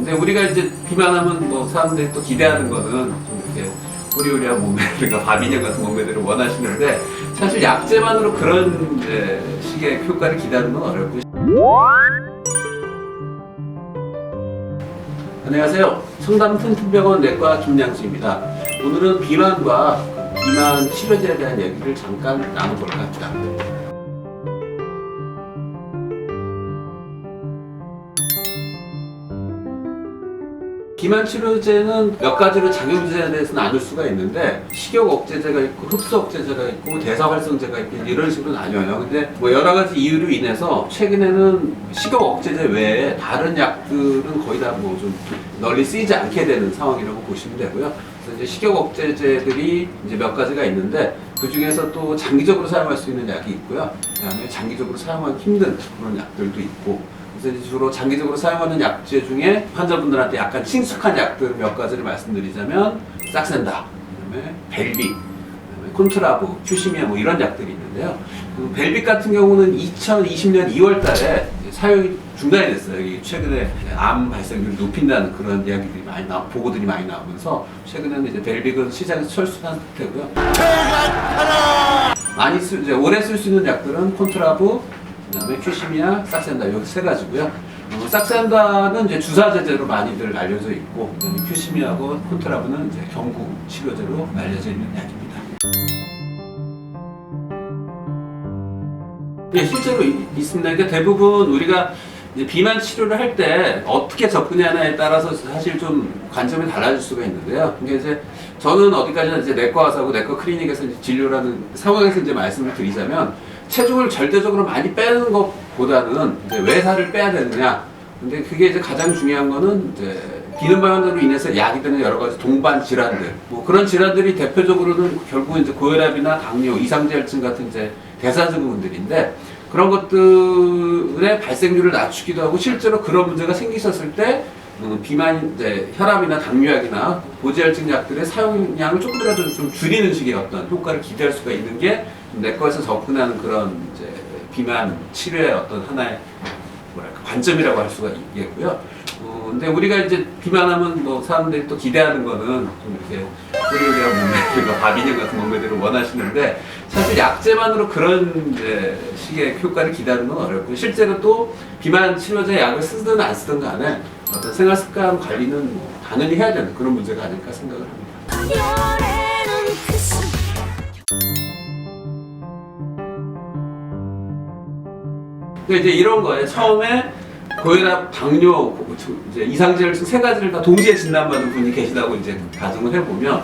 근데 우리가 이제 비만하면 뭐 사람들이 또 기대하는 거는 좀 이렇게 호리호리한 몸매들과 바비녀 같은 몸매들을 원하시는데 사실 약제만으로 그런 식의 효과를 기대하는 건 어렵고. 안녕하세요. 성남 튼튼병원 내과 김양수입니다. 오늘은 비만과 비만 치료제에 대한 얘기를 잠깐 나눠볼까 합니다. 비만 치료제는 몇 가지로 작용제에 대해서 나눌 수가 있는데 식욕 억제제가 있고 흡수 억제제가 있고 대사 활성제가 있고 이런 식으로 나뉘어요. 근데 뭐 여러 가지 이유로 인해서 최근에는 식욕 억제제 외에 다른 약들은 거의 다 뭐 좀 널리 쓰이지 않게 되는 상황이라고 보시면 되고요. 그래서 이제 식욕 억제제들이 이제 몇 가지가 있는데 그 중에서 또 장기적으로 사용할 수 있는 약이 있고요. 그다음에 장기적으로 사용하기 힘든 그런 약들도 있고. 그래서 주로 장기적으로 사용하는 약제 중에 환자분들한테 약간 친숙한 약들 몇 가지를 말씀드리자면 싹센다, 그다음에 벨빅, 그다음에 콘트라브, 큐시미아 뭐 이런 약들이 있는데요. 그 벨빅 같은 경우는 2020년 2월달에 사용이 중단이 됐어요. 이게 최근에 암 발생률을 높인다는 그런 이야기들이 많이 보고들이 많이 나오면서 최근에는 이제 벨빅은 시장에서 철수한 상태고요. 많이 이제 오래 쓸 수 있는 약들은 콘트라브, 그다음에 큐시미아, 싹센다 여기 세 가지고요. 싹센다는 이제 주사 제제로 많이들 알려져 있고, 그다음에 큐시미아하고 콘트라브는 이제 경구 치료제로 알려져 있는 약입니다. 예, 실제로 있습니다. 그러니까 대부분 우리가 이제 비만 치료를 할 때 어떻게 접근하냐에 따라서 사실 좀 관점이 달라질 수가 있는데요. 그러니까 이제 저는 어디까지나 이제 내과 의사고 내과 클리닉에서 이제 진료라는 상황에서 이제 말씀을 드리자면 체중을 절대적으로 많이 빼는 것보다는 이제 왜 살을 빼야 되느냐. 근데 그게 이제 가장 중요한 거는 이제 비만으로 인해서 약이 되는 여러 가지 동반 질환들, 뭐 그런 질환들이 대표적으로는 결국 이제 고혈압이나 당뇨, 이상제혈증 같은 이제 대사증후군들인데 그런 것들의 발생률을 낮추기도 하고 실제로 그런 문제가 생기셨을 때 비만, 이제 혈압이나 당뇨약이나 고지혈증 약들의 사용량을 조금이라도 좀 줄이는 식의 어떤 효과를 기대할 수가 있는 게 내과에서 접근하는 그런 이제 비만 치료의 어떤 하나의 뭐랄까 관점이라고 할 수가 있겠고요. 근데 우리가 이제 비만하면 뭐 사람들이 또 기대하는 거는 좀 이렇게 호리호리한 몸매들과 바비녀 같은 몸매들을 원하시는데 사실 약제만으로 그런 이제 식의 효과를 기대하는 건 어렵고 실제로 또 비만 치료제 약을 쓰든 안 쓰든 간에 어떤 생활 습관 관리는 뭐 당연히 해야 되는 그런 문제가 아닐까 생각을 합니다. 그러니까 이제 이런 거예요. 처음에 고혈압, 당뇨, 이제 이상제혈증 세 가지를 다 동시에 진단받은 분이 계시다고 이제 가정을 해보면,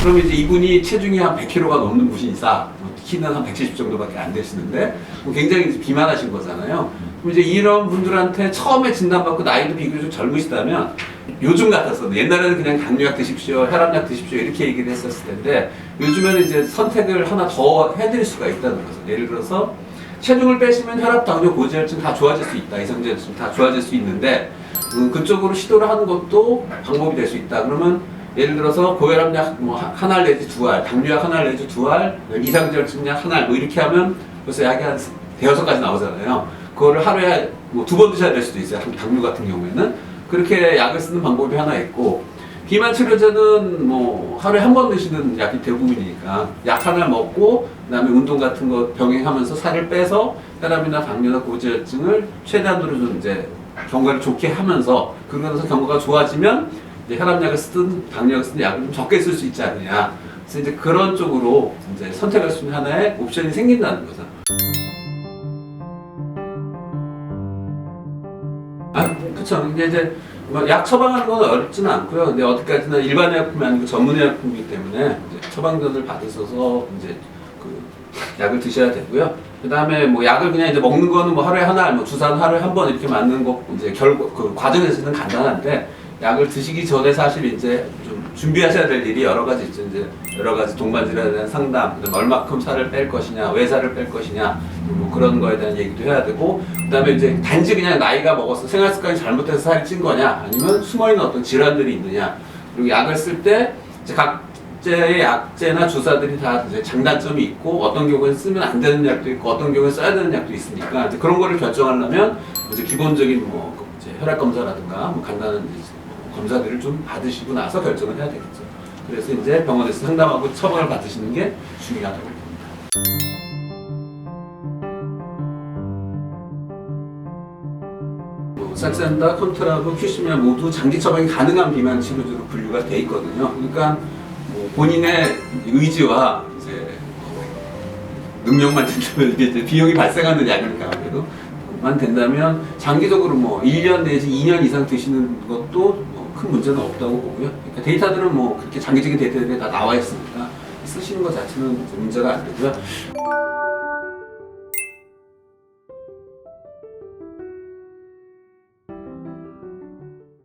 그럼 이제 이분이 체중이 한 100kg가 넘는 분이사, 키는 한 170 정도밖에 안 되시는데, 굉장히 이제 비만하신 거잖아요. 그럼 이제 이런 분들한테 처음에 진단받고 나이도 비교적 젊으시다면, 요즘 같아서 옛날에는 그냥 당뇨약 드십시오, 혈압약 드십시오 이렇게 얘기를 했었을 텐데, 요즘에는 이제 선택을 하나 더 해드릴 수가 있다는 거죠. 예를 들어서 체중을 빼시면 혈압, 당뇨, 고지혈증 다 좋아질 수 있다. 이상제혈증 다 좋아질 수 있는데 그쪽으로 시도를 하는 것도 방법이 될 수 있다. 그러면 예를 들어서 고혈압약 뭐 한 알 내지 두 알, 당뇨약 한 알 내지 두 알, 이상제혈증약 한 알 뭐 이렇게 하면 벌써 약이 한 대여섯 가지 나오잖아요. 그거를 하루에 뭐 두 번 드셔야 될 수도 있어요. 당뇨 같은 경우에는 그렇게 약을 쓰는 방법이 하나 있고, 비만 치료제는 뭐 하루에 한 번 드시는 약이 대부분이니까 약 하나 먹고 그다음에 운동 같은 거 병행하면서 살을 빼서 혈압이나 당뇨나 고지혈증을 최대한으로 좀 이제 경과를 좋게 하면서 그러면서 경과가 좋아지면 이제 혈압약을 쓰든 당뇨약을 쓰든 약을 좀 적게 쓸 수 있지 않느냐. 그래서 이제 그런 쪽으로 이제 선택할 수 있는 하나의 옵션이 생긴다는 거죠. 그쵸. 이제 약 처방하는 건 어렵지는 않고요. 근데 어디까지나 일반 의약품이 아니고 전문 의약품이기 때문에 이제 처방전을 받으셔서 이제 그 약을 드셔야 되고요. 그 다음에 뭐 약을 그냥 이제 먹는 거는 뭐 하루에 하나, 뭐 주사는 하루에 한 번 이렇게 맞는 거 이제 그 과정에서는 간단한데 약을 드시기 전에 사실 이제 좀 준비하셔야 될 일이 여러 가지 있죠. 이제 여러 가지 동반질환에 대한 상담, 얼마큼 살을 뺄 것이냐, 왜 살을 뺄 것이냐, 뭐 그런 거에 대한 얘기도 해야 되고, 그다음에 이제 단지 그냥 나이가 먹어서 생활 습관이 잘못해서 살이 찐 거냐, 아니면 숨어 있는 어떤 질환들이 있느냐, 그리고 약을 쓸 때 이제 각제의 약제나 주사들이 다 이제 장단점이 있고, 어떤 경우에는 쓰면 안 되는 약도 있고, 어떤 경우에 써야 되는 약도 있으니까 이제 그런 거를 결정하려면 이제 기본적인 뭐 이제 혈액 검사라든가 뭐 간단한 검사들을 좀 받으시고 나서 결정을 해야 되겠죠. 그래서 이제 병원에서 상담하고 처방을 받으시는 게 중요하다고 봅니다. 삭센다, 컨트라브, 큐시미아 모두 장기 처방이 가능한 비만 치료제로 분류가 돼 있거든요. 그러니까 뭐 본인의 의지와 이제 능력만 된다면 이제 비용이 발생하는 약이니까 아무래도 만 된다면 장기적으로 뭐 1년 내지 2년 이상 드시는 것도 큰 문제는 없다고 보고요. 그러니까 데이터들은 뭐 그렇게 장기적인 데이터들이 다 나와 있으니까 쓰시는 것 자체는 문제가 안 되고요.